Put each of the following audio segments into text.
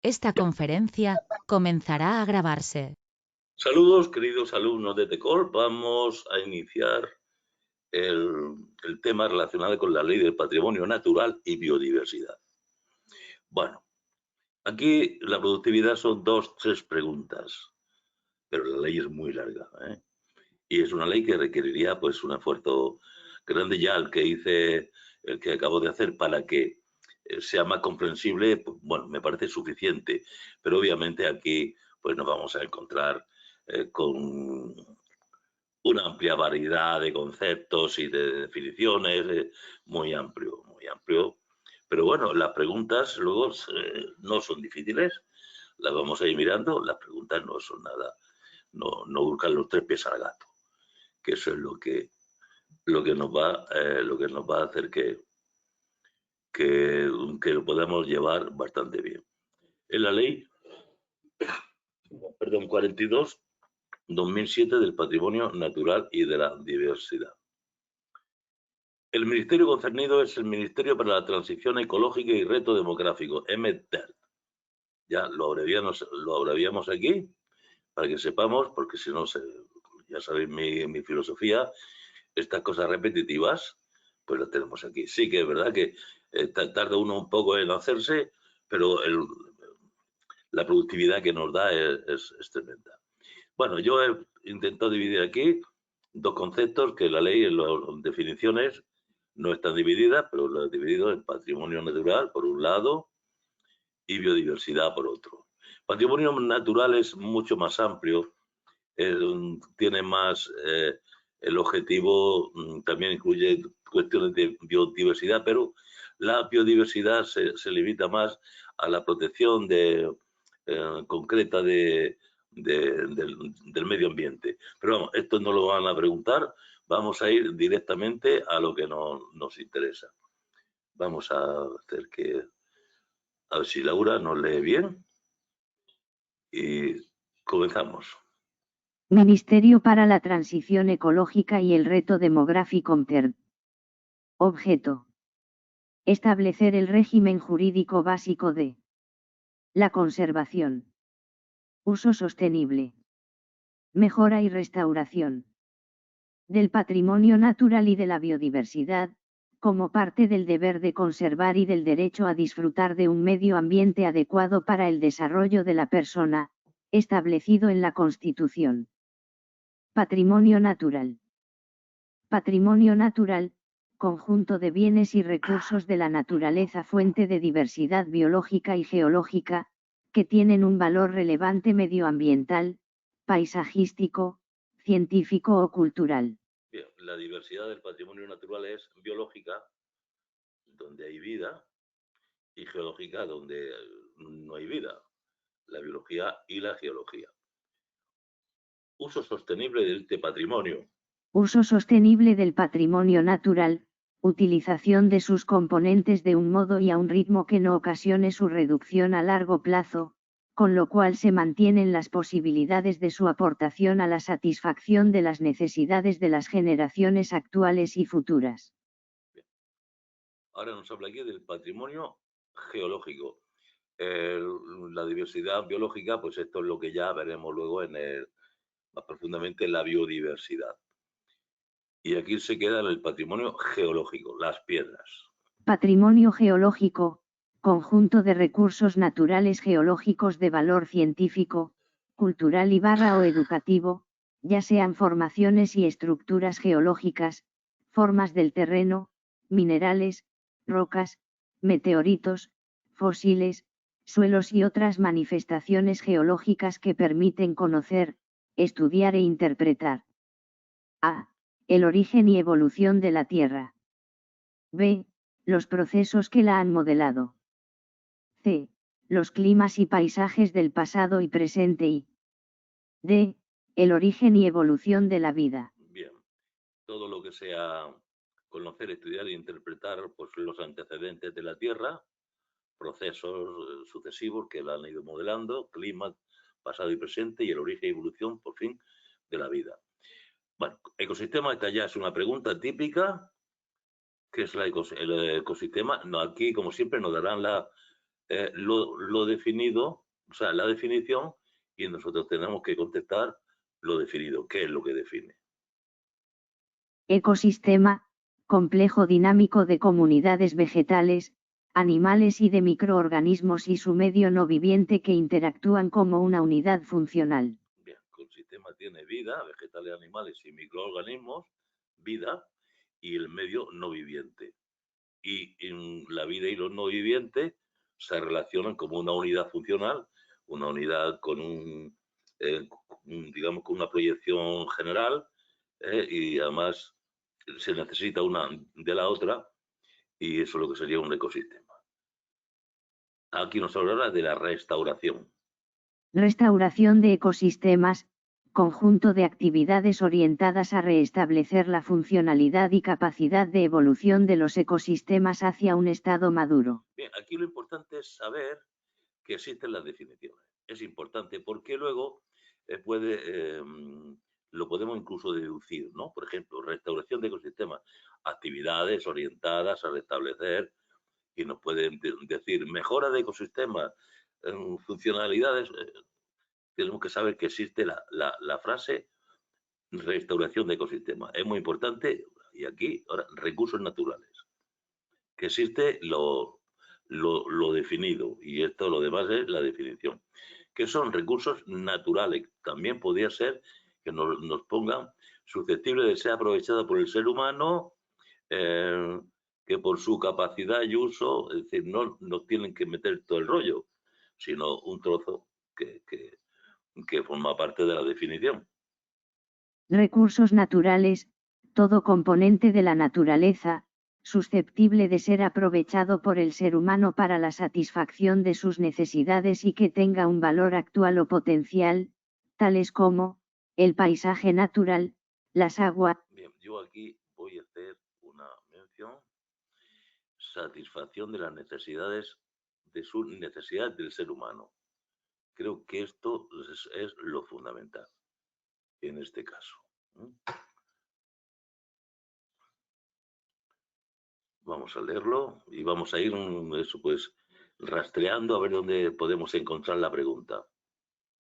Esta conferencia comenzará a grabarse. Saludos, queridos alumnos de TECOL. Vamos a iniciar el tema relacionado con la ley del patrimonio natural y biodiversidad. Bueno, aquí la productividad son 2-3 preguntas, pero la ley es muy larga, ¿eh? Y es una ley que requeriría pues un esfuerzo grande ya el que acabo de hacer para que sea más comprensible. Pues, bueno, me parece suficiente, pero obviamente aquí pues nos vamos a encontrar con una amplia variedad de conceptos y de definiciones, muy amplio, muy amplio. Pero bueno, las preguntas luego no son difíciles, las vamos a ir mirando. Las preguntas no son nada, no buscan los 3 pies al gato, que eso es lo que nos va a hacer que lo podamos llevar bastante bien. En la ley, 42/2007 del patrimonio natural y de la diversidad. El ministerio concernido es el Ministerio para la Transición Ecológica y Reto Demográfico, MTER. Ya lo abreviamos aquí para que sepamos, porque si no, ya sabéis mi filosofía, estas cosas repetitivas, pues las tenemos aquí. Sí que es verdad que tarda uno un poco en hacerse, pero la productividad que nos da es tremenda. Bueno, yo he intentado dividir aquí 2 conceptos que la ley en las definiciones no están divididas, pero lo he dividido en patrimonio natural, por un lado, y biodiversidad, por otro. Patrimonio natural es mucho más amplio, tiene más... el objetivo también incluye cuestiones de biodiversidad, pero la biodiversidad se limita más a la protección concreta del medio ambiente. Pero vamos, esto no lo van a preguntar, vamos a ir directamente a lo que nos interesa. Vamos a hacer a ver si Laura nos lee bien y comenzamos. Ministerio para la Transición Ecológica y el Reto Demográfico MTER. Objeto: establecer el régimen jurídico básico de la conservación, uso sostenible, mejora y restauración del patrimonio natural y de la biodiversidad, como parte del deber de conservar y del derecho a disfrutar de un medio ambiente adecuado para el desarrollo de la persona, establecido en la Constitución. Patrimonio natural. Patrimonio natural, conjunto de bienes y recursos de la naturaleza, fuente de diversidad biológica y geológica, que tienen un valor relevante medioambiental, paisajístico, científico o cultural. Bien, la diversidad del patrimonio natural es biológica, donde hay vida, y geológica, donde no hay vida, la biología y la geología. Uso sostenible de este patrimonio. Uso sostenible del patrimonio natural, utilización de sus componentes de un modo y a un ritmo que no ocasione su reducción a largo plazo, con lo cual se mantienen las posibilidades de su aportación a la satisfacción de las necesidades de las generaciones actuales y futuras. Bien. Ahora nos habla aquí del patrimonio geológico. La diversidad biológica, pues esto es lo que ya veremos luego más profundamente en la biodiversidad. Y aquí se queda en el patrimonio geológico, las piedras. Patrimonio geológico, conjunto de recursos naturales geológicos de valor científico, cultural y o educativo, ya sean formaciones y estructuras geológicas, formas del terreno, minerales, rocas, meteoritos, fósiles, suelos y otras manifestaciones geológicas que permiten conocer, estudiar e interpretar. A. El origen y evolución de la Tierra. B. Los procesos que la han modelado. C. Los climas y paisajes del pasado y presente y D. El origen y evolución de la vida. Bien, todo lo que sea conocer, estudiar e interpretar pues, los antecedentes de la Tierra, procesos sucesivos que la han ido modelando, clima, pasado y presente, y el origen y evolución, por fin, de la vida. Bueno, ecosistema, esta ya es una pregunta típica. ¿Qué es el ecosistema? No, aquí, como siempre, nos darán lo definido, o sea, la definición, y nosotros tenemos que contestar lo definido. ¿Qué es lo que define? Ecosistema, complejo dinámico de comunidades vegetales, animales y de microorganismos y su medio no viviente que interactúan como una unidad funcional. Bien, el sistema tiene vida, vegetales, animales y microorganismos, vida, y el medio no viviente. Y en la vida y los no vivientes se relacionan como una unidad funcional, una unidad con digamos, con una proyección general, y además se necesita una de la otra, y eso es lo que sería un ecosistema. Aquí nos hablará de la restauración. Restauración de ecosistemas, conjunto de actividades orientadas a restablecer la funcionalidad y capacidad de evolución de los ecosistemas hacia un estado maduro. Bien, aquí lo importante es saber que existen las definiciones. Es importante porque luego lo podemos incluso deducir, ¿no? Por ejemplo, restauración de ecosistemas, actividades orientadas a restablecer, y nos pueden decir mejora de ecosistemas, funcionalidades. Tenemos que saber que existe la frase restauración de ecosistemas. Es muy importante, y aquí, ahora, recursos naturales. Que existe lo definido, y esto lo demás es la definición. Que son recursos naturales. También podría ser que nos pongan susceptibles de ser aprovechados por el ser humano, que por su capacidad y uso, es decir, no nos tienen que meter todo el rollo, sino un trozo que forma parte de la definición. Recursos naturales, todo componente de la naturaleza, susceptible de ser aprovechado por el ser humano para la satisfacción de sus necesidades y que tenga un valor actual o potencial, tales como, el paisaje natural, las aguas. Bien, yo aquí voy a hacer una mención. Satisfacción de las necesidades, de sus necesidades del ser humano. Creo que esto es lo fundamental en este caso. Vamos a leerlo y vamos a ir rastreando a ver dónde podemos encontrar la pregunta.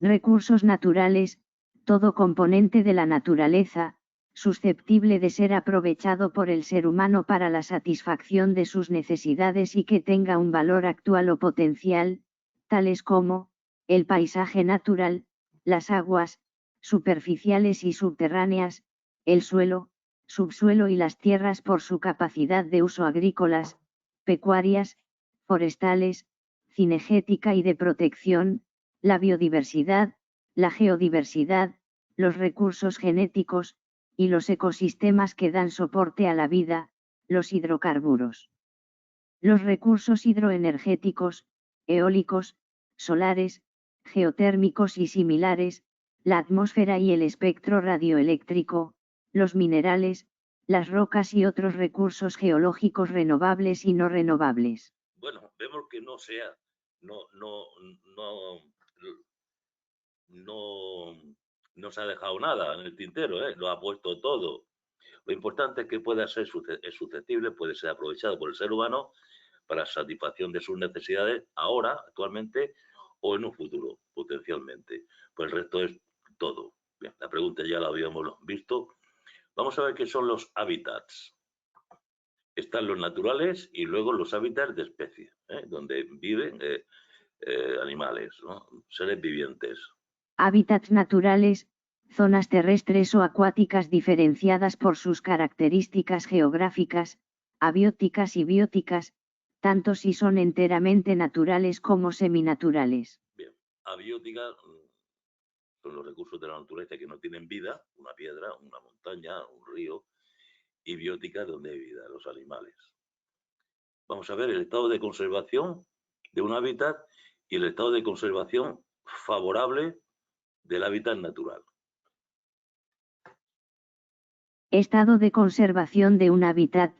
Recursos naturales, todo componente de la naturaleza, susceptible de ser aprovechado por el ser humano para la satisfacción de sus necesidades y que tenga un valor actual o potencial, tales como, el paisaje natural, las aguas, superficiales y subterráneas, el suelo, subsuelo y las tierras por su capacidad de uso agrícolas, pecuarias, forestales, cinegética y de protección, la biodiversidad, la geodiversidad, los recursos genéticos, y los ecosistemas que dan soporte a la vida, los hidrocarburos. Los recursos hidroenergéticos, eólicos, solares, geotérmicos y similares, la atmósfera y el espectro radioeléctrico, los minerales, las rocas y otros recursos geológicos renovables y no renovables. Bueno, vemos que no se ha dejado nada en el tintero, lo ha puesto todo. Lo importante es que pueda ser susceptible, puede ser aprovechado por el ser humano para satisfacción de sus necesidades ahora, actualmente, o en un futuro, potencialmente. Pues el resto es todo. Bien, la pregunta ya la habíamos visto. Vamos a ver qué son los hábitats. Están los naturales y luego los hábitats de especies, donde viven animales, ¿no? Seres vivientes. Hábitats naturales, zonas terrestres o acuáticas diferenciadas por sus características geográficas, abióticas y bióticas, tanto si son enteramente naturales como seminaturales. Bien, abióticas son los recursos de la naturaleza que no tienen vida, una piedra, una montaña, un río, y bióticas donde hay vida, los animales. Vamos a ver el estado de conservación de un hábitat y el estado de conservación favorable del hábitat natural. Estado de conservación de un hábitat,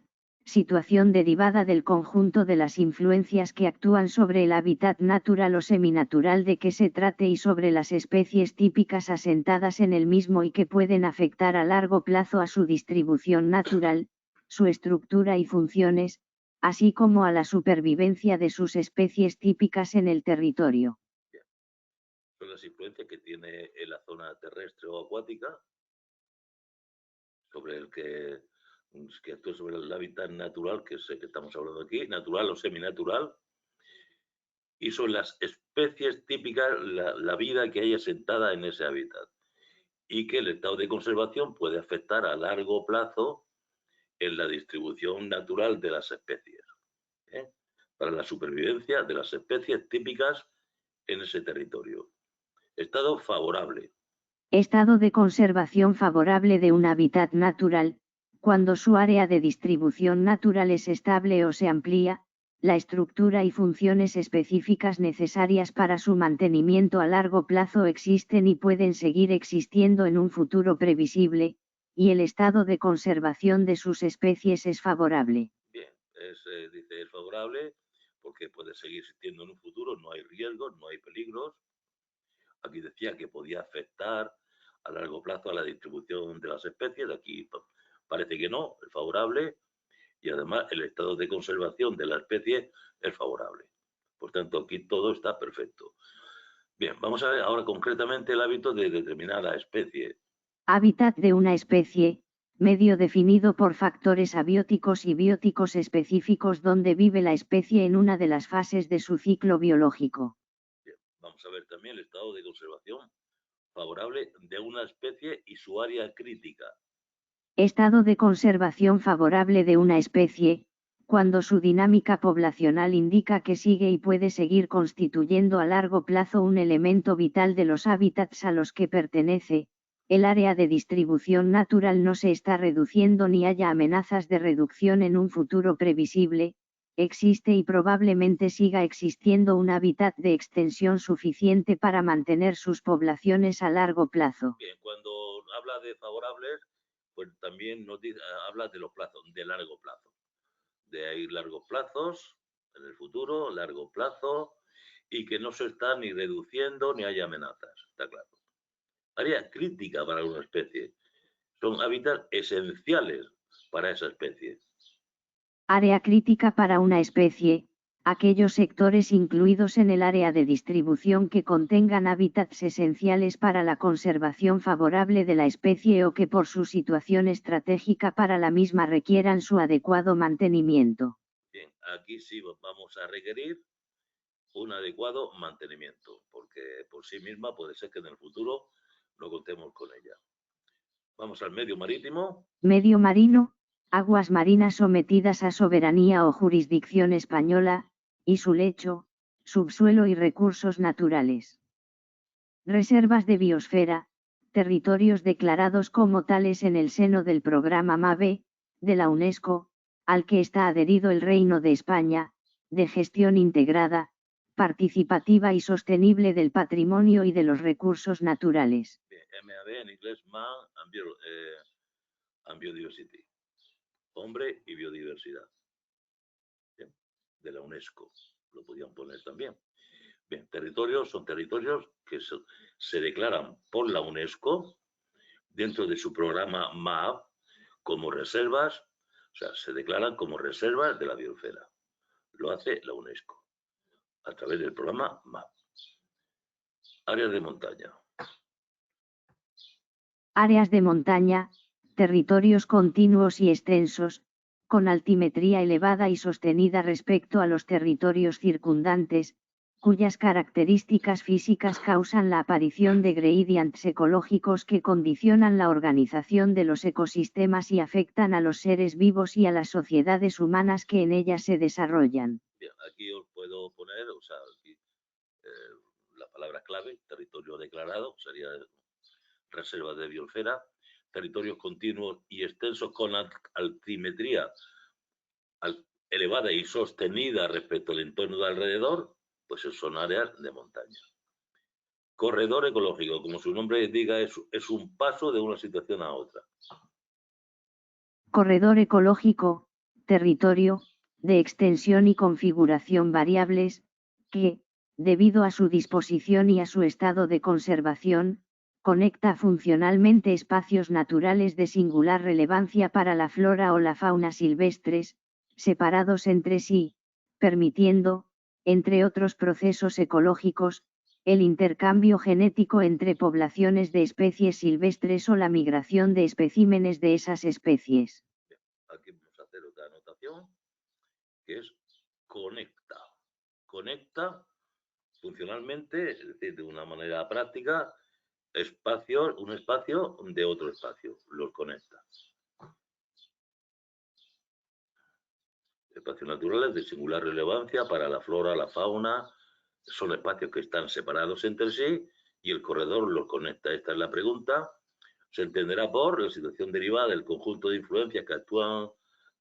situación derivada del conjunto de las influencias que actúan sobre el hábitat natural o seminatural de que se trate y sobre las especies típicas asentadas en el mismo y que pueden afectar a largo plazo a su distribución natural, su estructura y funciones, así como a la supervivencia de sus especies típicas en el territorio. Son las influencias que tiene en la zona terrestre o acuática sobre el que actúa sobre el hábitat natural, que es el que estamos hablando aquí, natural o seminatural, y son las especies típicas, la vida que hay asentada en ese hábitat, y que el estado de conservación puede afectar a largo plazo en la distribución natural de las especies, para la supervivencia de las especies típicas en ese territorio. Estado favorable. Estado de conservación favorable de un hábitat natural, cuando su área de distribución natural es estable o se amplía, la estructura y funciones específicas necesarias para su mantenimiento a largo plazo existen y pueden seguir existiendo en un futuro previsible, y el estado de conservación de sus especies es favorable. Bien, dice es favorable porque puede seguir existiendo en un futuro, no hay riesgos, no hay peligros. Aquí decía que podía afectar a largo plazo a la distribución de las especies, aquí parece que no, es favorable, y además el estado de conservación de la especie es favorable. Por tanto, aquí todo está perfecto. Bien, vamos a ver ahora concretamente el hábito de determinada especie. Hábitat de una especie, medio definido por factores abióticos y bióticos específicos donde vive la especie en una de las fases de su ciclo biológico. Bien, vamos a ver también el estado de conservación favorable de una especie y su área crítica. Estado de conservación favorable de una especie, cuando su dinámica poblacional indica que sigue y puede seguir constituyendo a largo plazo un elemento vital de los hábitats a los que pertenece, el área de distribución natural no se está reduciendo ni haya amenazas de reducción en un futuro previsible, existe y probablemente siga existiendo un hábitat de extensión suficiente para mantener sus poblaciones a largo plazo. Bien, cuando habla de favorables, pues también nos dice, habla de los plazos, de largo plazo. De ahí largos plazos en el futuro, largo plazo, y que no se está ni reduciendo ni hay amenazas, está claro. Área crítica para una especie. Son hábitats esenciales para esa especie. Área crítica para una especie, aquellos sectores incluidos en el área de distribución que contengan hábitats esenciales para la conservación favorable de la especie o que por su situación estratégica para la misma requieran su adecuado mantenimiento. Bien, aquí sí vamos a requerir un adecuado mantenimiento, porque por sí misma puede ser que en el futuro no contemos con ella. Vamos al medio marítimo. Medio marino, aguas marinas sometidas a soberanía o jurisdicción española, y su lecho, subsuelo y recursos naturales. Reservas de biosfera, territorios declarados como tales en el seno del programa MAVE, de la UNESCO, al que está adherido el Reino de España, de gestión integrada, participativa y sostenible del patrimonio y de los recursos naturales. MAB en inglés, Man and Biodiversity. Hombre y biodiversidad. Bien, de la UNESCO. Lo podían poner también. Bien, territorios son territorios que se declaran por la UNESCO dentro de su programa MAB como reservas, o sea, se declaran como reservas de la biosfera. Lo hace la UNESCO a través del programa MAB. Áreas de montaña. Áreas de montaña, territorios continuos y extensos, con altimetría elevada y sostenida respecto a los territorios circundantes, cuyas características físicas causan la aparición de gradientes ecológicos que condicionan la organización de los ecosistemas y afectan a los seres vivos y a las sociedades humanas que en ellas se desarrollan. Bien, aquí os puedo poner, o sea, aquí, la palabra clave, territorio declarado, sería reserva de biosfera, territorios continuos y extensos con altimetría elevada y sostenida respecto al entorno de alrededor, pues son áreas de montaña. Corredor ecológico, como su nombre indica, es un paso de una situación a otra. Corredor ecológico, territorio, de extensión y configuración variables, que, debido a su disposición y a su estado de conservación, conecta funcionalmente espacios naturales de singular relevancia para la flora o la fauna silvestres, separados entre sí, permitiendo, entre otros procesos ecológicos, el intercambio genético entre poblaciones de especies silvestres o la migración de especímenes de esas especies. Aquí vamos a hacer otra anotación, que es conecta. Conecta funcionalmente, es decir, de una manera práctica, un espacio de otro espacio, los conecta. Espacios naturales de singular relevancia para la flora, la fauna, son espacios que están separados entre sí y el corredor los conecta. Esta es la pregunta. Se entenderá por la situación derivada del conjunto de influencias que actúan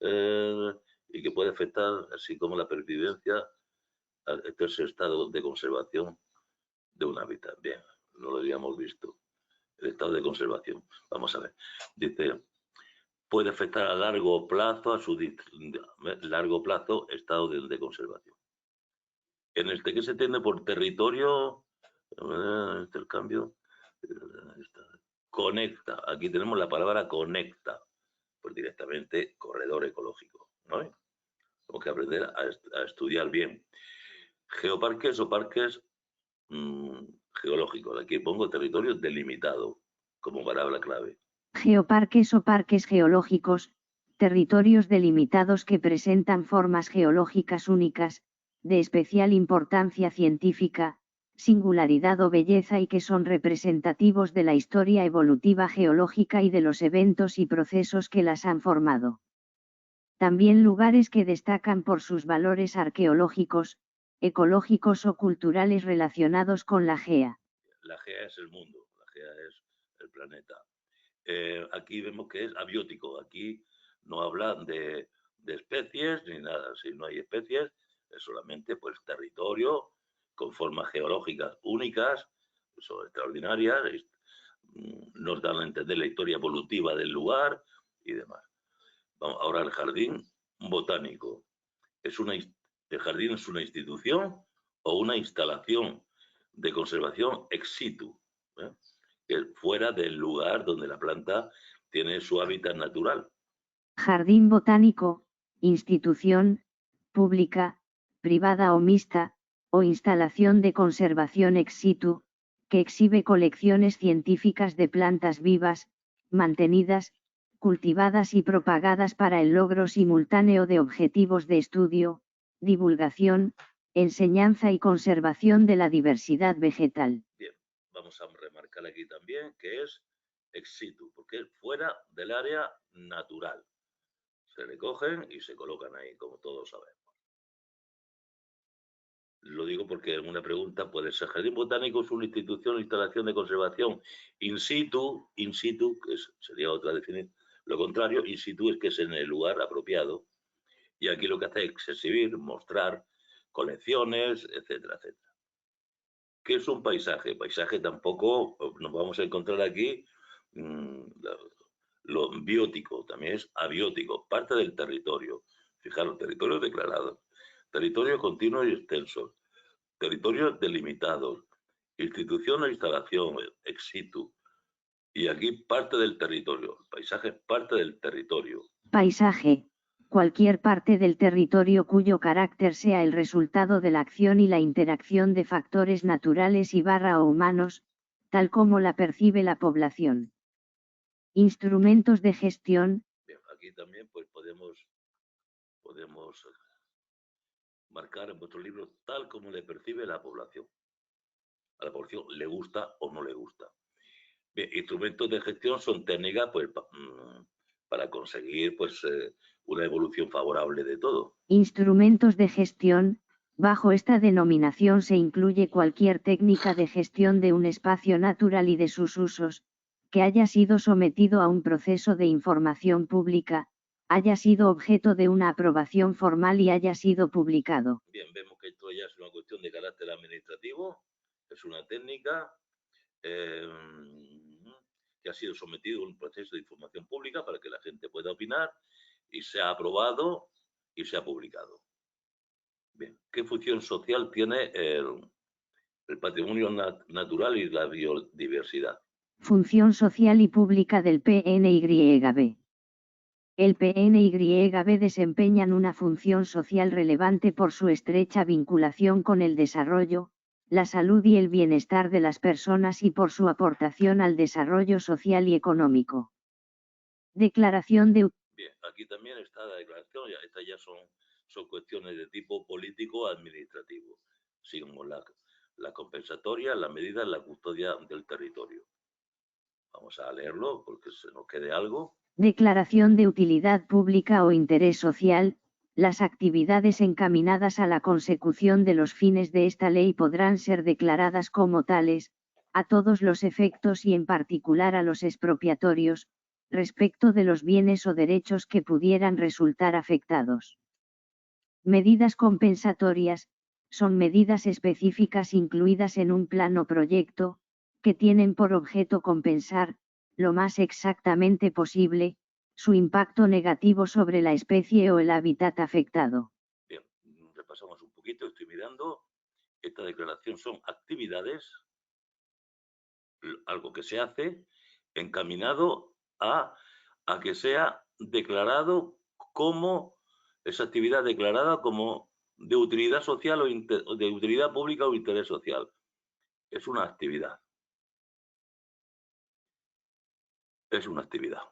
y que puede afectar, así como la pervivencia, este es el estado de conservación de un hábitat. Bien, no lo habíamos visto. El estado de conservación. Vamos a ver. Dice, puede afectar a largo plazo estado de conservación. En este que se entiende por territorio, intercambio, conecta. Aquí tenemos la palabra conecta, pues directamente corredor ecológico, ¿no? Tenemos que aprender a estudiar bien. Geoparques o parques geológicos. Aquí pongo territorio delimitado como palabra clave. Geoparques o parques geológicos, territorios delimitados que presentan formas geológicas únicas, de especial importancia científica, singularidad o belleza y que son representativos de la historia evolutiva geológica y de los eventos y procesos que las han formado. También lugares que destacan por sus valores arqueológicos, ecológicos o culturales relacionados con la GEA. La GEA es el mundo, la GEA es el planeta. Aquí vemos que es abiótico, aquí no hablan de especies ni nada, si no hay especies, es solamente pues territorio con formas geológicas únicas, son extraordinarias, nos dan a entender la historia evolutiva del lugar y demás. Vamos, ahora el jardín botánico. El jardín es una institución o una instalación de conservación ex situ, fuera del lugar donde la planta tiene su hábitat natural. Jardín botánico, institución, pública, privada o mixta, o instalación de conservación ex situ, que exhibe colecciones científicas de plantas vivas, mantenidas, cultivadas y propagadas para el logro simultáneo de objetivos de estudio, divulgación, enseñanza y conservación de la diversidad vegetal. Bien, vamos a remarcar aquí también que es ex situ, porque es fuera del área natural. Se recogen y se colocan ahí, como todos sabemos. Lo digo porque en una pregunta puede ser: jardín botánico es una institución o instalación de conservación in situ, que sería otra definición. Lo contrario, in situ es que es en el lugar apropiado. Y aquí lo que hace es exhibir, mostrar colecciones, etcétera, etcétera. ¿Qué es un paisaje? Paisaje tampoco nos vamos a encontrar aquí. Lo biótico también es abiótico, parte del territorio. Fijaros, territorio declarado, territorio continuo y extenso, territorios delimitados, institución o instalación, ex situ. Y aquí parte del territorio. El paisaje es parte del territorio. Paisaje: cualquier parte del territorio cuyo carácter sea el resultado de la acción y la interacción de factores naturales o humanos, tal como la percibe la población. Instrumentos de gestión. Bien, aquí también pues podemos marcar en vuestro libro tal como le percibe la población. A la población le gusta o no le gusta. Bien, instrumentos de gestión son técnicas pues, para conseguir pues, una evolución favorable de todo. Instrumentos de gestión. Bajo esta denominación se incluye cualquier técnica de gestión de un espacio natural y de sus usos, que haya sido sometido a un proceso de información pública, haya sido objeto de una aprobación formal y haya sido publicado. Bien, vemos que esto ya es una cuestión de carácter administrativo, es una técnica que ha sido sometido a un proceso de información pública para que la gente pueda opinar y se ha aprobado y se ha publicado. Bien, ¿qué función social tiene el patrimonio natural y la biodiversidad? Función social y pública del PNYB. El PNYB desempeñan una función social relevante por su estrecha vinculación con el desarrollo, la salud y el bienestar de las personas y por su aportación al desarrollo social y económico. Declaración de... Bien, aquí también está la declaración, estas ya son cuestiones de tipo político-administrativo. Sigamos la compensatoria, la medida, la custodia del territorio. Vamos a leerlo porque se nos quede algo. Declaración de utilidad pública o interés social. Las actividades encaminadas a la consecución de los fines de esta ley podrán ser declaradas como tales, a todos los efectos y en particular a los expropiatorios, respecto de los bienes o derechos que pudieran resultar afectados. Medidas compensatorias, son medidas específicas incluidas en un plan o proyecto, que tienen por objeto compensar, lo más exactamente posible, su impacto negativo sobre la especie o el hábitat afectado. Bien, repasamos un poquito, estoy mirando. Esta declaración son actividades, algo que se hace, encaminado a que sea declarado como, esa actividad declarada como de utilidad social o de utilidad pública o interés social. Es una actividad. Es una actividad.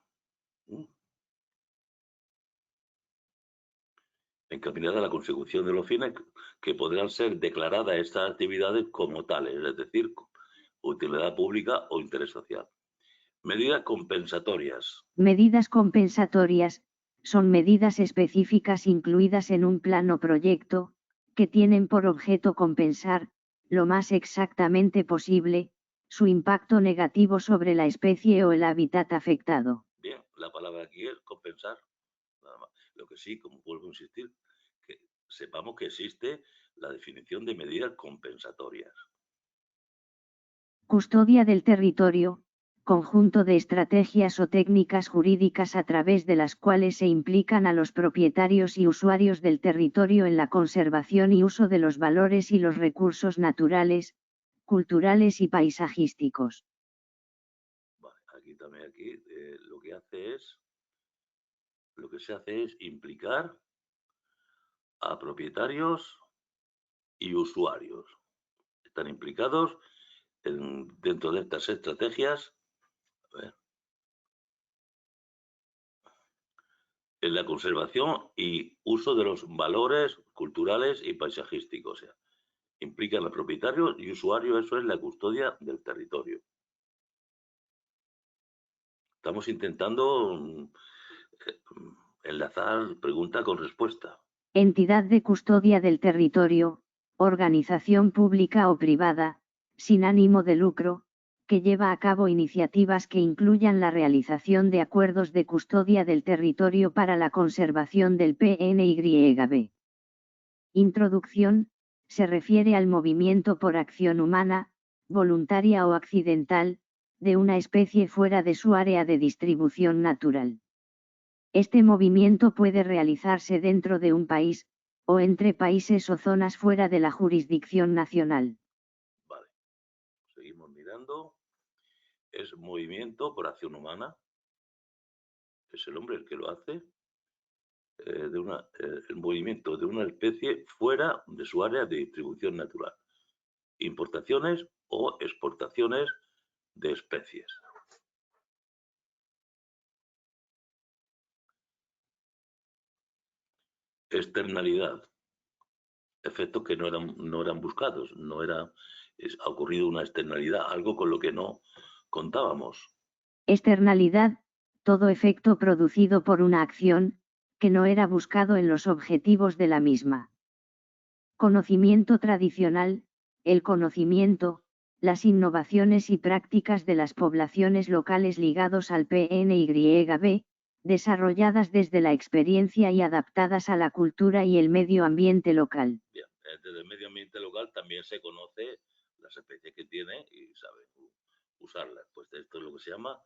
Encaminada a la consecución de los fines que podrán ser declaradas estas actividades como tales, es decir, utilidad pública o interés social. Medidas compensatorias. Medidas compensatorias, son medidas específicas incluidas en un plan o proyecto, que tienen por objeto compensar, lo más exactamente posible, su impacto negativo sobre la especie o el hábitat afectado. Bien, la palabra aquí es compensar, nada más. Lo que sí, como vuelvo a insistir, que sepamos que existe la definición de medidas compensatorias. Custodia del territorio, conjunto de estrategias o técnicas jurídicas a través de las cuales se implican a los propietarios y usuarios del territorio en la conservación y uso de los valores y los recursos naturales, culturales y paisajísticos. Vale, aquí también lo que se hace es implicar a propietarios y usuarios. Están implicados dentro de estas estrategias, en la conservación y uso de los valores culturales y paisajísticos. O sea, implican a propietarios y usuarios, eso es la custodia del territorio. Estamos intentando enlazar pregunta con respuesta. Entidad de custodia del territorio, organización pública o privada, sin ánimo de lucro, que lleva a cabo iniciativas que incluyan la realización de acuerdos de custodia del territorio para la conservación del PNYB. Introducción, se refiere al movimiento por acción humana, voluntaria o accidental, de una especie fuera de su área de distribución natural. Este movimiento puede realizarse dentro de un país, o entre países o zonas fuera de la jurisdicción nacional. Vale, seguimos mirando. Es movimiento por acción humana. Es el hombre el que lo hace. El movimiento de una especie fuera de su área de distribución natural. Importaciones o exportaciones de especies. Externalidad. Efectos que no eran buscados, ha ocurrido una externalidad, algo con lo que no contábamos. Externalidad, todo efecto producido por una acción, que no era buscado en los objetivos de la misma. Conocimiento tradicional, el conocimiento, las innovaciones y prácticas de las poblaciones locales ligados al PNYB, desarrolladas desde la experiencia y adaptadas a la cultura y el medio ambiente local. Bien, desde el medio ambiente local también se conoce las especies que tiene y sabe usarlas. Pues esto es lo que se llama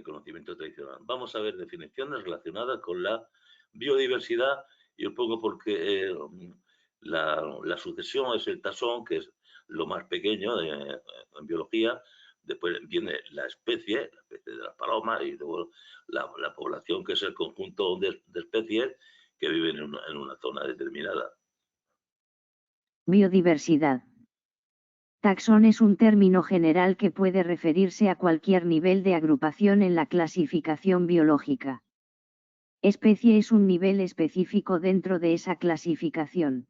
conocimiento tradicional. Vamos a ver definiciones relacionadas con la biodiversidad y un poco porque la sucesión es el tasón, que es lo más pequeño en biología, Después viene la especie de las palomas, y luego la población, que es el conjunto de especies que viven en una zona determinada. Biodiversidad. Taxón es un término general que puede referirse a cualquier nivel de agrupación en la clasificación biológica. Especie es un nivel específico dentro de esa clasificación.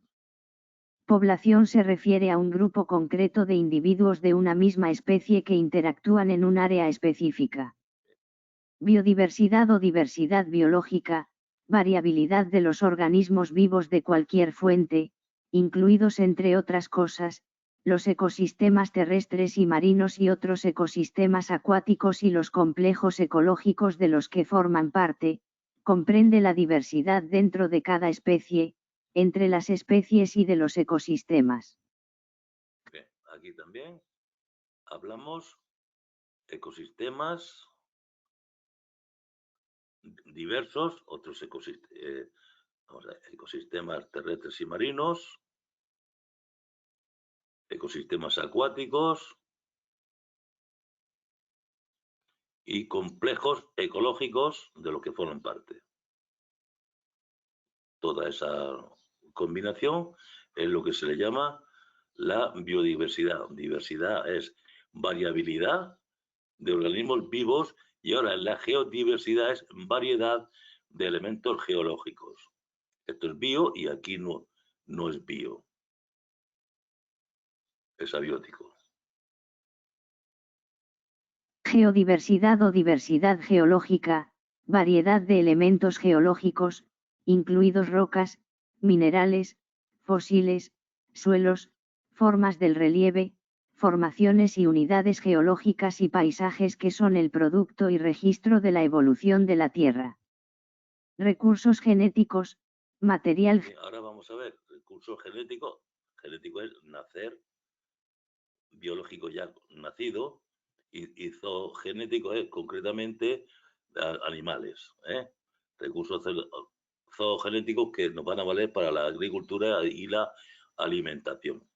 Población se refiere a un grupo concreto de individuos de una misma especie que interactúan en un área específica. Biodiversidad o diversidad biológica, variabilidad de los organismos vivos de cualquier fuente, incluidos entre otras cosas, los ecosistemas terrestres y marinos y otros ecosistemas acuáticos y los complejos ecológicos de los que forman parte, comprende la diversidad dentro de cada especie, entre las especies y de los ecosistemas. Bien, aquí también hablamos ecosistemas diversos, otros ecosistemas terrestres y marinos, ecosistemas acuáticos y complejos ecológicos de los que forman parte. Toda esa combinación es lo que se le llama la biodiversidad. Diversidad es variabilidad de organismos vivos, y ahora la geodiversidad es variedad de elementos geológicos. Esto es bio y aquí no es bio. Es abiótico. Geodiversidad o diversidad geológica, variedad de elementos geológicos, incluidos rocas, minerales, fósiles, suelos, formas del relieve, formaciones y unidades geológicas y paisajes que son el producto y registro de la evolución de la Tierra. Recursos genéticos, material. Ahora vamos a ver, recursos genéticos. Genético es nacer, biológico ya nacido, y zoogenético es concretamente animales. Recursos zoogenéticos que nos van a valer para la agricultura y la alimentación.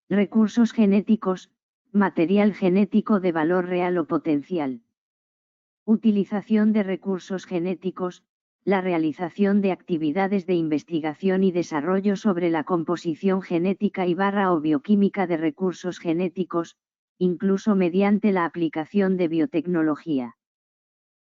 Recursos genéticos, material genético de valor real o potencial. Utilización de recursos genéticos, la realización de actividades de investigación y desarrollo sobre la composición genética y o bioquímica de recursos genéticos, incluso mediante la aplicación de biotecnología.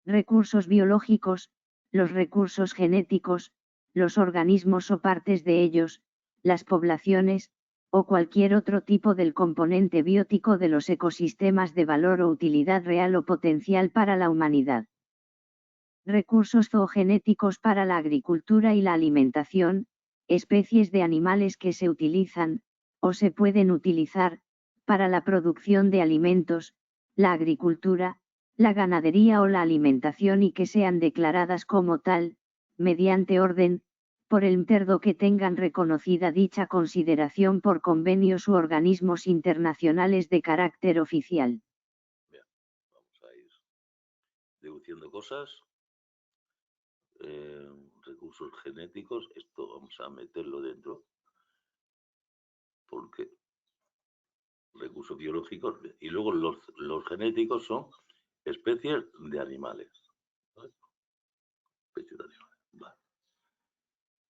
Recursos biológicos, los recursos genéticos, los organismos o partes de ellos, las poblaciones, o cualquier otro tipo del componente biótico de los ecosistemas de valor o utilidad real o potencial para la humanidad. Recursos zoogenéticos para la agricultura y la alimentación, especies de animales que se utilizan, o se pueden utilizar, para la producción de alimentos, la agricultura, la ganadería o la alimentación y que sean declaradas como tal, mediante orden, por el MTERDO que tengan reconocida dicha consideración por convenios u organismos internacionales de carácter oficial. Bien, vamos a ir deduciendo cosas. Recursos genéticos, esto vamos a meterlo dentro, porque recursos biológicos, y luego los genéticos son especies de animales. ¿Vale? Especies de animales. Vale.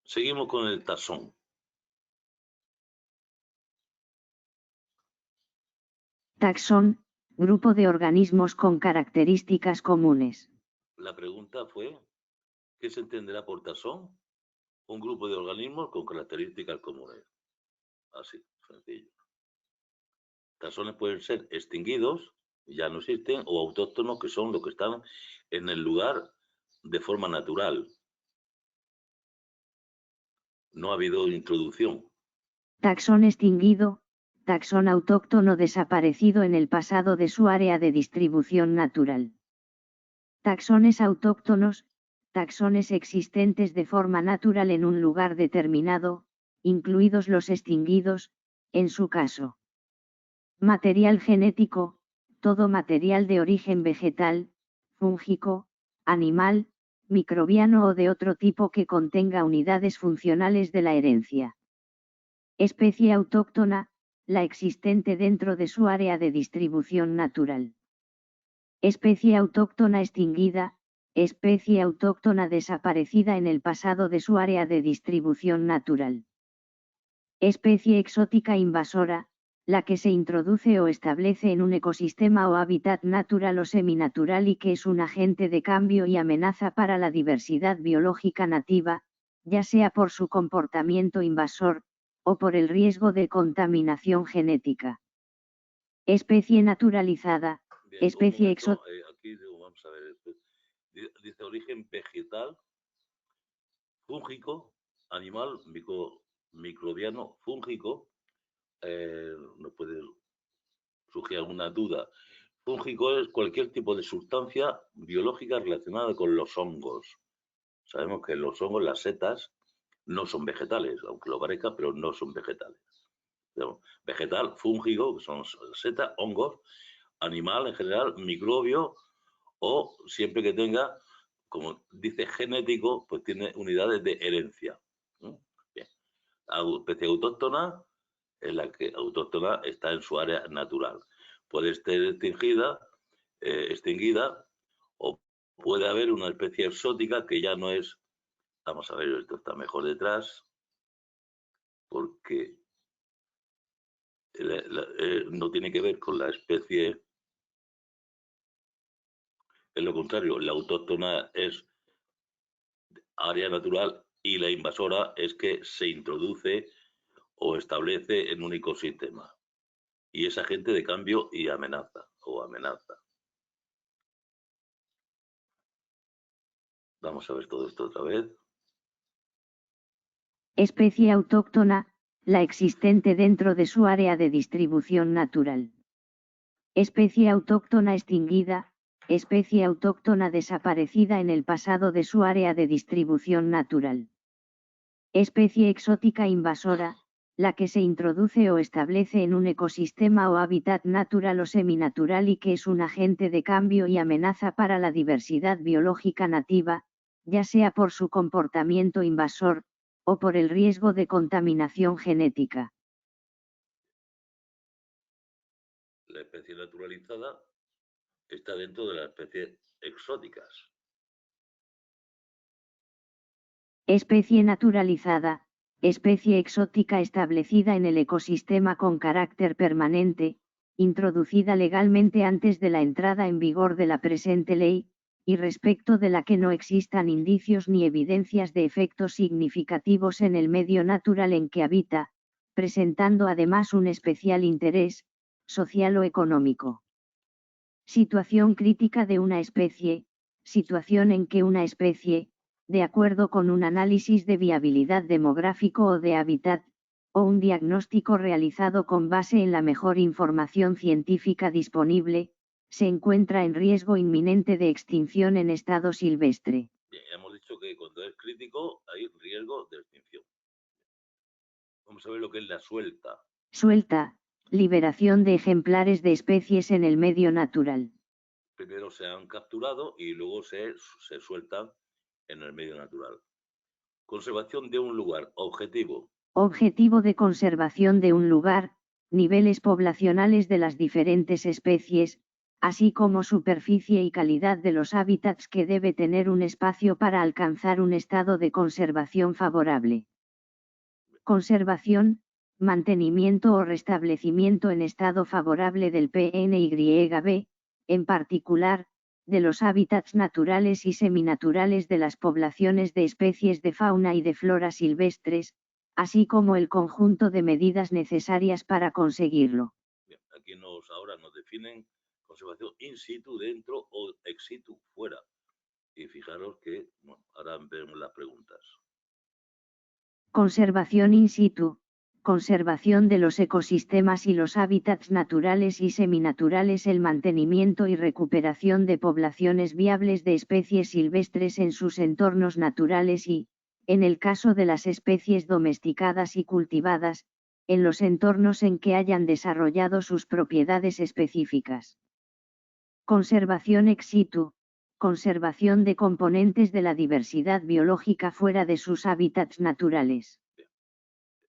Seguimos con el taxón. Taxón, grupo de organismos con características comunes. La pregunta fue, ¿qué se entenderá por taxón? Un grupo de organismos con características comunes. Así, sencillo. Taxones pueden ser extinguidos, ya no existen, o autóctonos, que son los que están en el lugar de forma natural. No ha habido introducción. Taxón extinguido, taxón autóctono desaparecido en el pasado de su área de distribución natural. Taxones autóctonos, taxones existentes de forma natural en un lugar determinado, incluidos los extinguidos, en su caso. Material genético, todo material de origen vegetal, fúngico, animal, microbiano o de otro tipo que contenga unidades funcionales de la herencia. Especie autóctona, la existente dentro de su área de distribución natural. Especie autóctona extinguida, especie autóctona desaparecida en el pasado de su área de distribución natural. Especie exótica invasora, la que se introduce o establece en un ecosistema o hábitat natural o seminatural y que es un agente de cambio y amenaza para la diversidad biológica nativa, ya sea por su comportamiento invasor, o por el riesgo de contaminación genética. Especie naturalizada, Bien, un especie momento, exótica. aquí vamos a ver. Dice origen vegetal, fúngico, animal, microbiano, fúngico. No puede surgir alguna duda. Fúngico es cualquier tipo de sustancia biológica relacionada con los hongos. Sabemos que los hongos, las setas, no son vegetales, aunque lo parezca, pero no son vegetales. Vegetal, fúngico, que son setas, hongos, animal en general, microbio, o siempre que tenga, como dice genético, pues tiene unidades de herencia. Bien. La especie autóctona es la que autóctona está en su área natural. Puede estar extinguida, o puede haber una especie exótica que ya no es. Vamos a ver, esto está mejor detrás, porque no tiene que ver con la especie. Es lo contrario, la autóctona es área natural y la invasora es que se introduce o establece en un ecosistema. Y es agente de cambio y amenaza. Vamos a ver todo esto otra vez. Especie autóctona, la existente dentro de su área de distribución natural. Especie autóctona extinguida, especie autóctona desaparecida en el pasado de su área de distribución natural. Especie exótica invasora, la que se introduce o establece en un ecosistema o hábitat natural o seminatural y que es un agente de cambio y amenaza para la diversidad biológica nativa, ya sea por su comportamiento invasor, o por el riesgo de contaminación genética. La especie naturalizada está dentro de las especies exóticas. Especie naturalizada, especie exótica establecida en el ecosistema con carácter permanente, introducida legalmente antes de la entrada en vigor de la presente ley, y respecto de la que no existan indicios ni evidencias de efectos significativos en el medio natural en que habita, presentando además un especial interés, social o económico. Situación crítica de una especie, situación en que una especie, de acuerdo con un análisis de viabilidad demográfico o de hábitat, o un diagnóstico realizado con base en la mejor información científica disponible, se encuentra en riesgo inminente de extinción en estado silvestre. Bien, hemos dicho que cuando es crítico hay riesgo de extinción. Vamos a ver lo que es la suelta. Suelta, liberación de ejemplares de especies en el medio natural. Primero se han capturado y luego se sueltan en el medio natural. Conservación de un lugar. Objetivo. Objetivo de conservación de un lugar, niveles poblacionales de las diferentes especies, así como superficie y calidad de los hábitats que debe tener un espacio para alcanzar un estado de conservación favorable. Conservación, mantenimiento o restablecimiento en estado favorable del PNYB, en particular, de los hábitats naturales y seminaturales de las poblaciones de especies de fauna y de flora silvestres, así como el conjunto de medidas necesarias para conseguirlo. Bien, aquí ahora nos definen conservación in situ dentro o ex situ fuera. Y fijaros que, bueno, ahora vemos las preguntas. Conservación in situ, conservación de los ecosistemas y los hábitats naturales y seminaturales, el mantenimiento y recuperación de poblaciones viables de especies silvestres en sus entornos naturales y, en el caso de las especies domesticadas y cultivadas, en los entornos en que hayan desarrollado sus propiedades específicas. Conservación ex situ, conservación de componentes de la diversidad biológica fuera de sus hábitats naturales.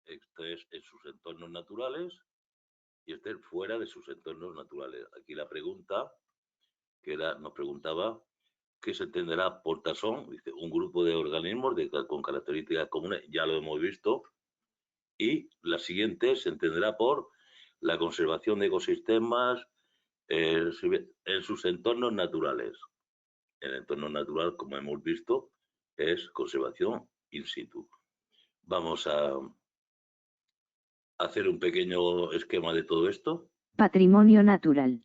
Esto es en sus entornos naturales y estén fuera de sus entornos naturales. Aquí la pregunta que nos preguntaba, ¿qué se entenderá por tasón? Dice, un grupo de organismos con características comunes, ya lo hemos visto. Y la siguiente se entenderá por la conservación de ecosistemas en sus entornos naturales. El entorno natural, como hemos visto, es conservación in situ. Vamos a hacer un pequeño esquema de todo esto. Patrimonio natural.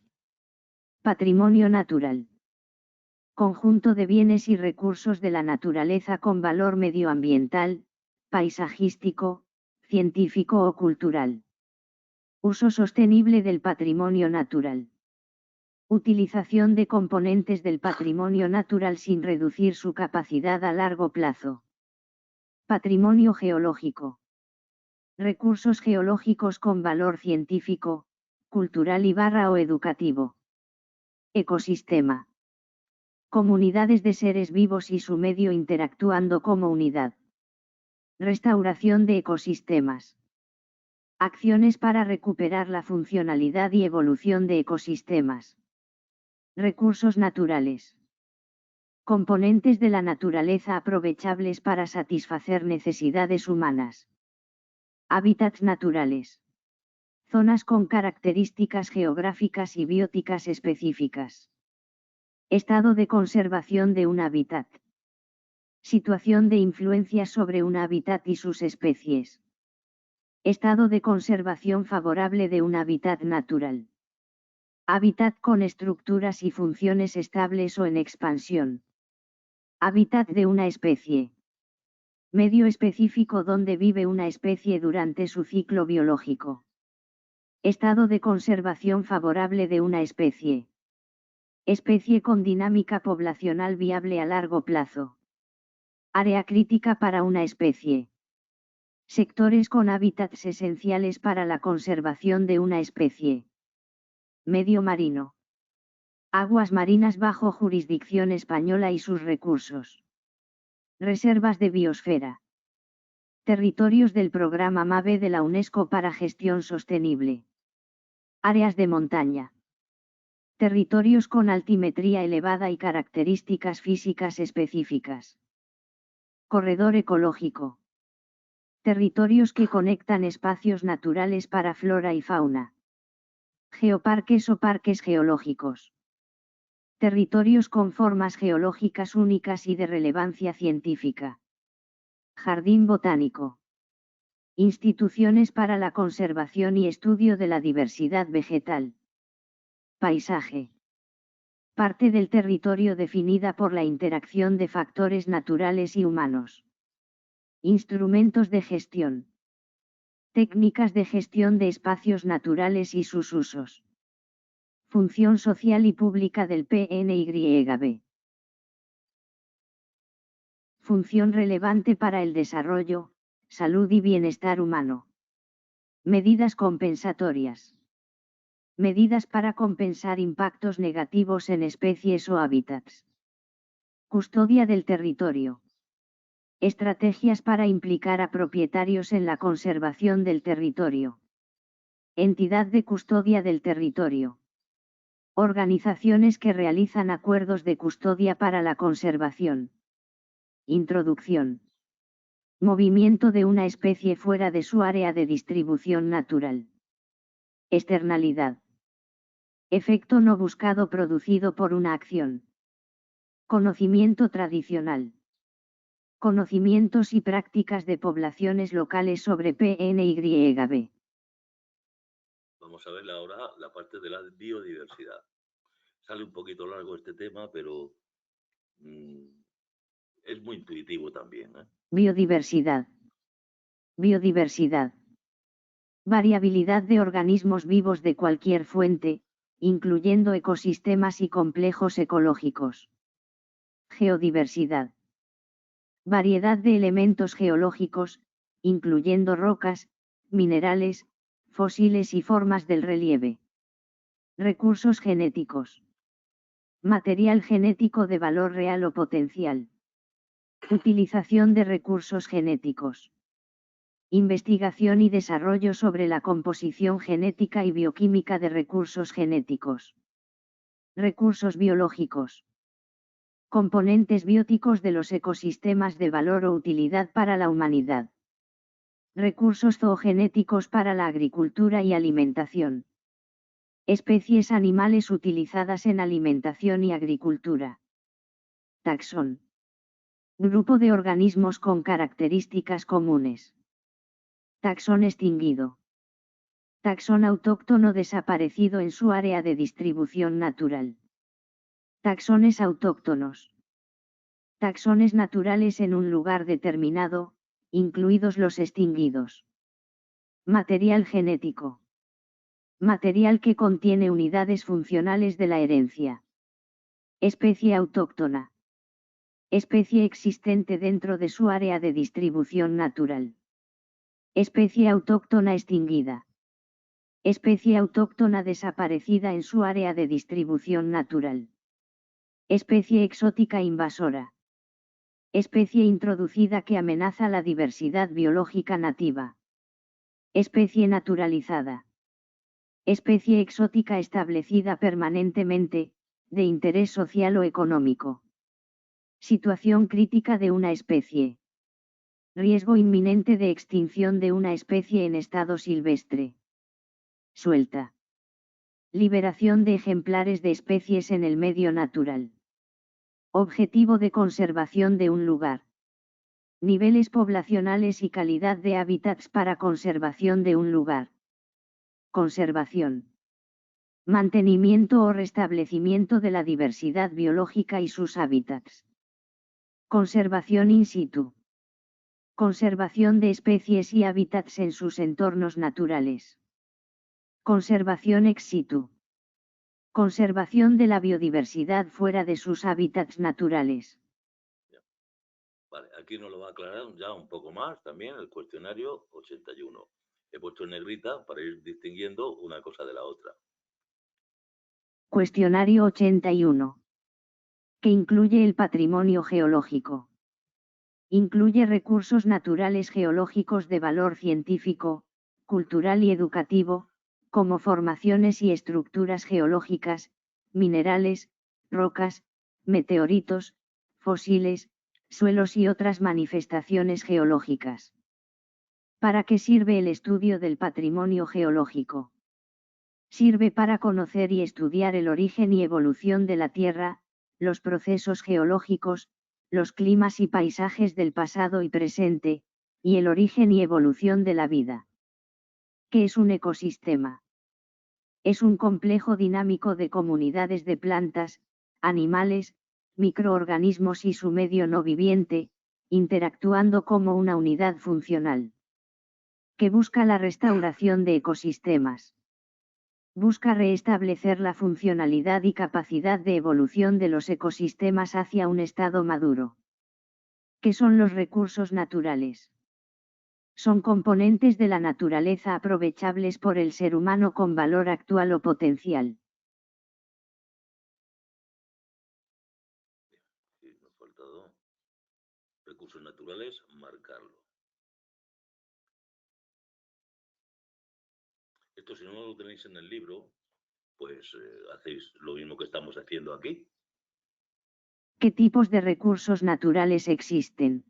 Patrimonio natural. Conjunto de bienes y recursos de la naturaleza con valor medioambiental, paisajístico, científico o cultural. Uso sostenible del patrimonio natural. Utilización de componentes del patrimonio natural sin reducir su capacidad a largo plazo. Patrimonio geológico. Recursos geológicos con valor científico, cultural o educativo. Ecosistema. Comunidades de seres vivos y su medio interactuando como unidad. Restauración de ecosistemas. Acciones para recuperar la funcionalidad y evolución de ecosistemas. Recursos naturales. Componentes de la naturaleza aprovechables para satisfacer necesidades humanas. Hábitats naturales. Zonas con características geográficas y bióticas específicas. Estado de conservación de un hábitat. Situación de influencia sobre un hábitat y sus especies. Estado de conservación favorable de un hábitat natural. Hábitat con estructuras y funciones estables o en expansión. Hábitat de una especie. Medio específico donde vive una especie durante su ciclo biológico. Estado de conservación favorable de una especie. Especie con dinámica poblacional viable a largo plazo. Área crítica para una especie. Sectores con hábitats esenciales para la conservación de una especie. Medio marino. Aguas marinas bajo jurisdicción española y sus recursos. Reservas de biosfera. Territorios del programa MAVE de la UNESCO para gestión sostenible. Áreas de montaña. Territorios con altimetría elevada y características físicas específicas. Corredor ecológico. Territorios que conectan espacios naturales para flora y fauna. Geoparques o parques geológicos. Territorios con formas geológicas únicas y de relevancia científica. Jardín botánico. Instituciones para la conservación y estudio de la diversidad vegetal. Paisaje. Parte del territorio definida por la interacción de factores naturales y humanos. Instrumentos de gestión. Técnicas de gestión de espacios naturales y sus usos. Función social y pública del PNYB. Función relevante para el desarrollo, salud y bienestar humano. Medidas compensatorias. Medidas para compensar impactos negativos en especies o hábitats. Custodia del territorio. Estrategias para implicar a propietarios en la conservación del territorio. Entidad de custodia del territorio. Organizaciones que realizan acuerdos de custodia para la conservación. Introducción. Movimiento de una especie fuera de su área de distribución natural. Externalidad. Efecto no buscado producido por una acción. Conocimiento tradicional. Conocimientos y prácticas de poblaciones locales sobre PNYB. Vamos a ver ahora la parte de la biodiversidad. Sale un poquito largo este tema, pero es muy intuitivo también, ¿eh? Biodiversidad. Biodiversidad. Variabilidad de organismos vivos de cualquier fuente, incluyendo ecosistemas y complejos ecológicos. Geodiversidad. Variedad de elementos geológicos, incluyendo rocas, minerales, fósiles y formas del relieve. Recursos genéticos. Material genético de valor real o potencial. Utilización de recursos genéticos. Investigación y desarrollo sobre la composición genética y bioquímica de recursos genéticos. Recursos biológicos. Componentes bióticos de los ecosistemas de valor o utilidad para la humanidad. Recursos zoogenéticos para la agricultura y alimentación. Especies animales utilizadas en alimentación y agricultura. Taxón. Grupo de organismos con características comunes. Taxón extinguido. Taxón autóctono desaparecido en su área de distribución natural. Taxones autóctonos. Taxones naturales en un lugar determinado, incluidos los extinguidos. Material genético. Material que contiene unidades funcionales de la herencia. Especie autóctona. Especie existente dentro de su área de distribución natural. Especie autóctona extinguida. Especie autóctona desaparecida en su área de distribución natural. Especie exótica invasora. Especie introducida que amenaza la diversidad biológica nativa. Especie naturalizada. Especie exótica establecida permanentemente, de interés social o económico. Situación crítica de una especie. Riesgo inminente de extinción de una especie en estado silvestre. Suelta. Liberación de ejemplares de especies en el medio natural. Objetivo de conservación de un lugar. Niveles poblacionales y calidad de hábitats para conservación de un lugar. Conservación. Mantenimiento o restablecimiento de la diversidad biológica y sus hábitats. Conservación in situ. Conservación de especies y hábitats en sus entornos naturales. Conservación ex situ. Conservación de la biodiversidad fuera de sus hábitats naturales. Vale, aquí nos lo va a aclarar ya un poco más también el cuestionario 81. He puesto en negrita para ir distinguiendo una cosa de la otra. Cuestionario 81. Que incluye el patrimonio geológico. Incluye recursos naturales geológicos de valor científico, cultural y educativo, como formaciones y estructuras geológicas, minerales, rocas, meteoritos, fósiles, suelos y otras manifestaciones geológicas. ¿Para qué sirve el estudio del patrimonio geológico? Sirve para conocer y estudiar el origen y evolución de la Tierra, los procesos geológicos, los climas y paisajes del pasado y presente, y el origen y evolución de la vida. ¿Qué es un ecosistema? Es un complejo dinámico de comunidades de plantas, animales, microorganismos y su medio no viviente, interactuando como una unidad funcional. Que busca la restauración de ecosistemas. Busca restablecer la funcionalidad y capacidad de evolución de los ecosistemas hacia un estado maduro. ¿Qué son los recursos naturales? Son componentes de la naturaleza aprovechables por el ser humano con valor actual o potencial. Sí, me ha faltado recursos naturales, marcarlo. Esto si no lo tenéis en el libro, pues hacéis lo mismo que estamos haciendo aquí. ¿Qué tipos de recursos naturales existen?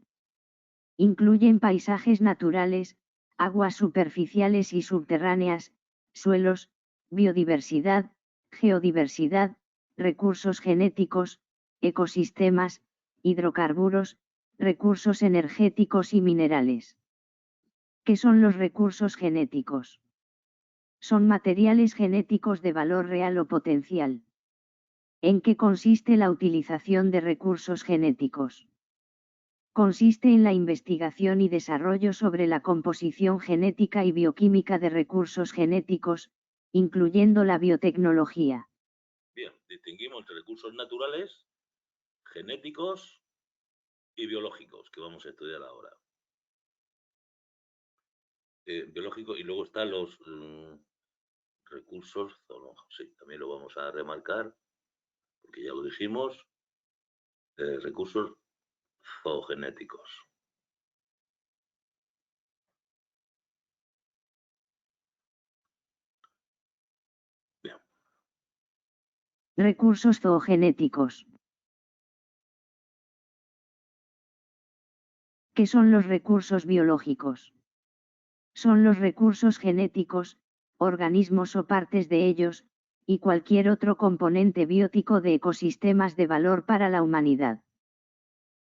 Incluyen paisajes naturales, aguas superficiales y subterráneas, suelos, biodiversidad, geodiversidad, recursos genéticos, ecosistemas, hidrocarburos, recursos energéticos y minerales. ¿Qué son los recursos genéticos? Son materiales genéticos de valor real o potencial. ¿En qué consiste la utilización de recursos genéticos? Consiste en la investigación y desarrollo sobre la composición genética y bioquímica de recursos genéticos, incluyendo la biotecnología. Bien, distinguimos entre recursos naturales, genéticos y biológicos, que vamos a estudiar ahora. Biológicos, y luego están los recursos zoológicos. Sí, también lo vamos a remarcar, porque ya lo dijimos, recursos zoogenéticos. Recursos zoogenéticos. ¿Qué son los recursos biológicos? Son los recursos genéticos, organismos o partes de ellos, y cualquier otro componente biótico de ecosistemas de valor para la humanidad.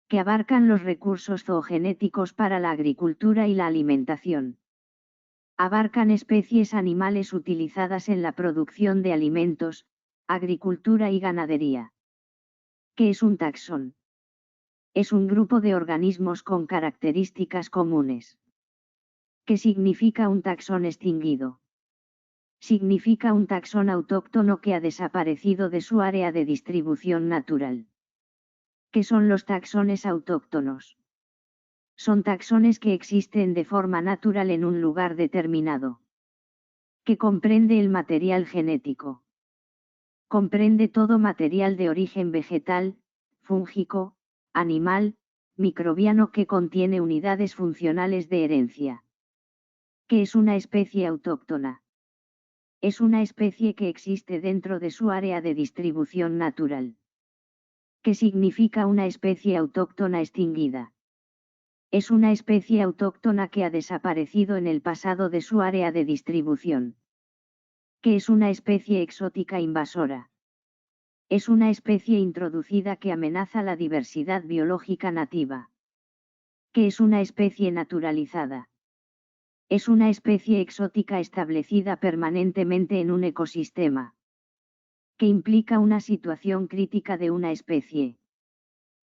Que abarcan los recursos zoogenéticos para la agricultura y la alimentación. Abarcan especies animales utilizadas en la producción de alimentos, agricultura y ganadería. ¿Qué es un taxón? Es un grupo de organismos con características comunes. ¿Qué significa un taxón extinguido? Significa un taxón autóctono que ha desaparecido de su área de distribución natural. ¿Qué son los taxones autóctonos? Son taxones que existen de forma natural en un lugar determinado. ¿Qué comprende el material genético? Comprende todo material de origen vegetal, fúngico, animal, microbiano que contiene unidades funcionales de herencia. ¿Qué es una especie autóctona? Es una especie que existe dentro de su área de distribución natural. ¿Qué significa una especie autóctona extinguida? Es una especie autóctona que ha desaparecido en el pasado de su área de distribución. ¿Qué es una especie exótica invasora? Es una especie introducida que amenaza la diversidad biológica nativa. ¿Qué es una especie naturalizada? Es una especie exótica establecida permanentemente en un ecosistema. ¿Qué implica una situación crítica de una especie?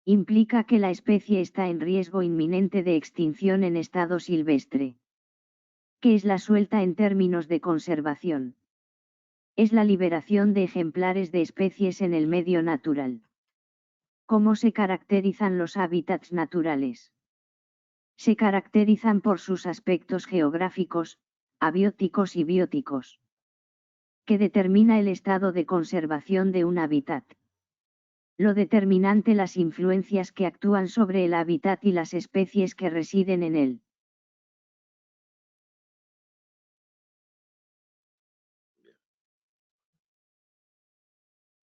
Implica que la especie está en riesgo inminente de extinción en estado silvestre. ¿Qué es la suelta en términos de conservación? Es la liberación de ejemplares de especies en el medio natural. ¿Cómo se caracterizan los hábitats naturales? Se caracterizan por sus aspectos geográficos, abióticos y bióticos. ¿Qué determina el estado de conservación de un hábitat? Lo determinante las influencias que actúan sobre el hábitat y las especies que residen en él.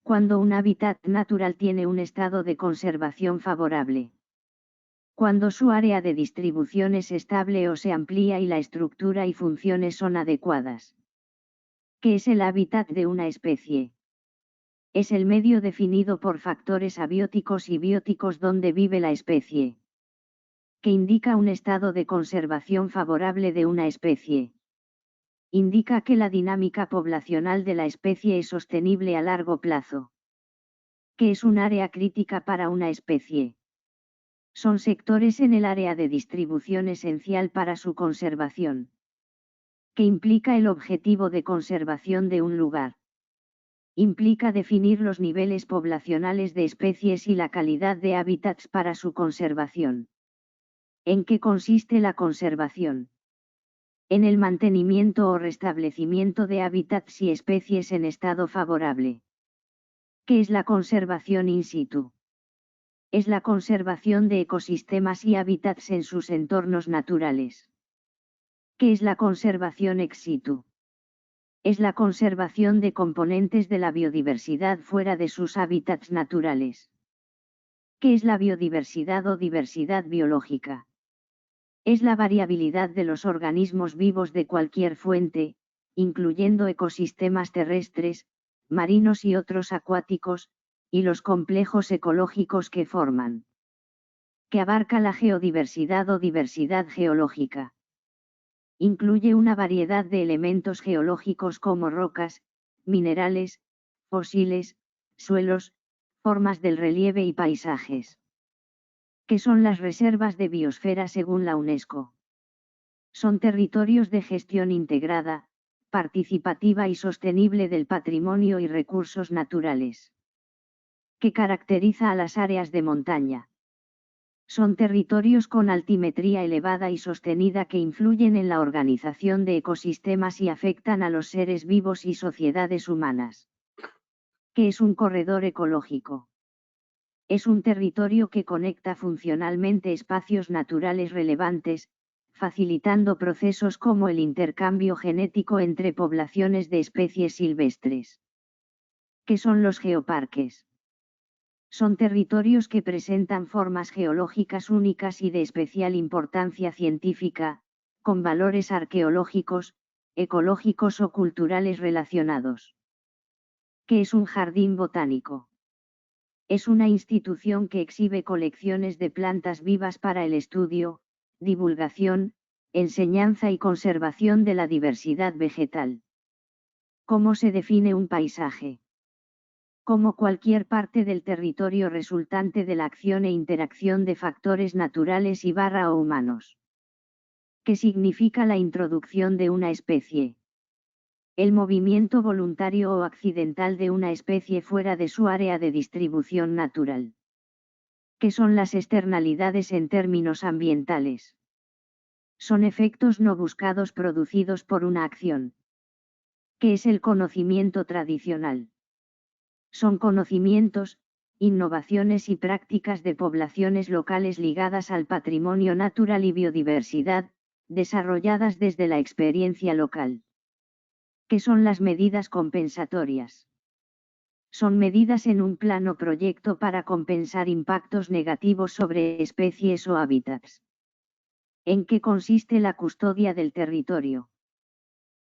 Cuando un hábitat natural tiene un estado de conservación favorable. Cuando su área de distribución es estable o se amplía y la estructura y funciones son adecuadas. ¿Qué es el hábitat de una especie? Es el medio definido por factores abióticos y bióticos donde vive la especie. ¿Qué indica un estado de conservación favorable de una especie? Indica que la dinámica poblacional de la especie es sostenible a largo plazo. ¿Qué es un área crítica para una especie? Son sectores en el área de distribución esencial para su conservación. ¿Qué implica el objetivo de conservación de un lugar? Implica definir los niveles poblacionales de especies y la calidad de hábitats para su conservación. ¿En qué consiste la conservación? En el mantenimiento o restablecimiento de hábitats y especies en estado favorable. ¿Qué es la conservación in situ? Es la conservación de ecosistemas y hábitats en sus entornos naturales. ¿Qué es la conservación ex situ? Es la conservación de componentes de la biodiversidad fuera de sus hábitats naturales. ¿Qué es la biodiversidad o diversidad biológica? Es la variabilidad de los organismos vivos de cualquier fuente, incluyendo ecosistemas terrestres, marinos y otros acuáticos, y los complejos ecológicos que forman. Que abarca la geodiversidad o diversidad geológica. Incluye una variedad de elementos geológicos como rocas, minerales, fósiles, suelos, formas del relieve y paisajes. ¿Qué son las reservas de biosfera según la UNESCO? Son territorios de gestión integrada, participativa y sostenible del patrimonio y recursos naturales. ¿Qué caracteriza a las áreas de montaña? Son territorios con altimetría elevada y sostenida que influyen en la organización de ecosistemas y afectan a los seres vivos y sociedades humanas. ¿Qué es un corredor ecológico? Es un territorio que conecta funcionalmente espacios naturales relevantes, facilitando procesos como el intercambio genético entre poblaciones de especies silvestres. ¿Qué son los geoparques? Son territorios que presentan formas geológicas únicas y de especial importancia científica, con valores arqueológicos, ecológicos o culturales relacionados. ¿Qué es un jardín botánico? Es una institución que exhibe colecciones de plantas vivas para el estudio, divulgación, enseñanza y conservación de la diversidad vegetal. ¿Cómo se define un paisaje? Como cualquier parte del territorio resultante de la acción e interacción de factores naturales o humanos. ¿Qué significa la introducción de una especie? El movimiento voluntario o accidental de una especie fuera de su área de distribución natural. ¿Qué son las externalidades en términos ambientales? Son efectos no buscados producidos por una acción. ¿Qué es el conocimiento tradicional? Son conocimientos, innovaciones y prácticas de poblaciones locales ligadas al patrimonio natural y biodiversidad, desarrolladas desde la experiencia local. ¿Qué son las medidas compensatorias? Son medidas en un plan o proyecto para compensar impactos negativos sobre especies o hábitats. ¿En qué consiste la custodia del territorio?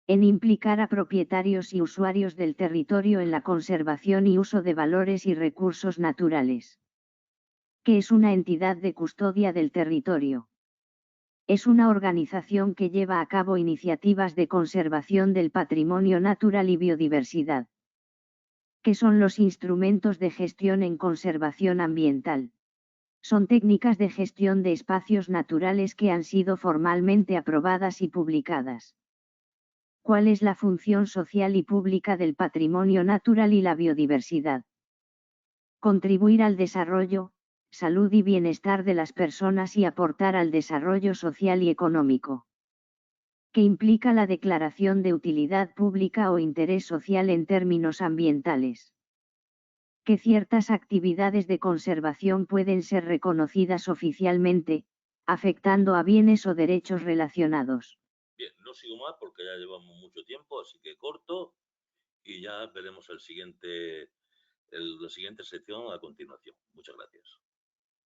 En implicar a propietarios y usuarios del territorio en la conservación y uso de valores y recursos naturales. ¿Qué es una entidad de custodia del territorio? Es una organización que lleva a cabo iniciativas de conservación del patrimonio natural y biodiversidad. ¿Qué son los instrumentos de gestión en conservación ambiental? Son técnicas de gestión de espacios naturales que han sido formalmente aprobadas y publicadas. ¿Cuál es la función social y pública del patrimonio natural y la biodiversidad? Contribuir al desarrollo, salud y bienestar de las personas y aportar al desarrollo social y económico. ¿Qué implica la declaración de utilidad pública o interés social en términos ambientales? Que ciertas actividades de conservación pueden ser reconocidas oficialmente, afectando a bienes o derechos relacionados. Bien, no sigo más porque ya llevamos mucho tiempo, así que corto y ya veremos la siguiente sección a continuación. Muchas gracias.